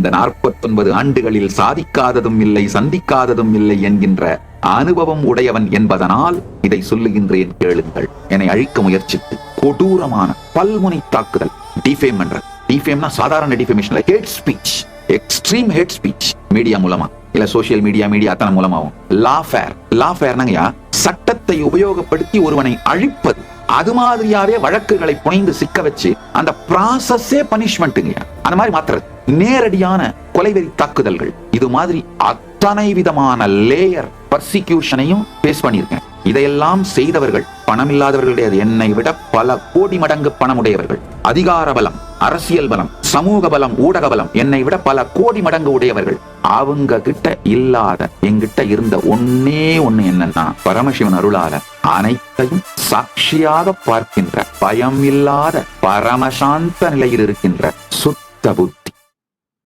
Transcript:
இந்த 49 ஆண்டுகளில் சாதிக்காததும் இல்லை, சந்திக்காததும் இல்லை என்கின்ற அனுபவம் உடையவன் என்பதனால் இதை சொல்லுகின்றேன், கேளுங்கள். என்னை அழிக்க முயற்சித்து கொடூரமான பல்முனை தாக்குதல், டிஃபேம் என்ற டிஃபேம்னா சாதாரண defamation, hate speech, extreme hate speech, media மூலமா இல்ல சோசியல் மீடியா அத்தனை மூலமாவும். லாஃபேர்னா சட்டத்தை உபயோகப்படுத்தி ஒருவனை அழிப்பது. அது மாதிரியாவே வழக்குகளை புனைந்து சிக்க வச்சு அந்த ப்ராசஸே பனிஷ்மெண்ட்டுங்க. அந்த மாதிரி மாத்துறது, நேரடியான கொலைவெறி தாக்குதல்கள், இது மாதிரி அத்தனை விதமான லேயர் பர்சிக்யூஷனையும் பேஸ் பண்ணியிருக்கேன். இதையெல்லாம் செய்தவர்கள் பணம் இல்லாதவர்கள் கிடையாது. என்னை விட பல கோடி மடங்கு பணமுடையவர்கள், அதிகார பலம், அரசியல் பலம், சமூக பலம், ஊடக பலம் என்னை விட பல கோடி மடங்கு உடையவர்கள். அவங்க கிட்ட இல்லாத என்கிட்ட இருந்த ஒன்னே ஒண்ணு என்னன்னா, பரமசிவன் அருளால அனைத்தையும் சாட்சியாக பார்க்கின்ற, பயம் இல்லாத பரமசாந்த நிலையில் இருக்கின்ற சுத்த புத்தி.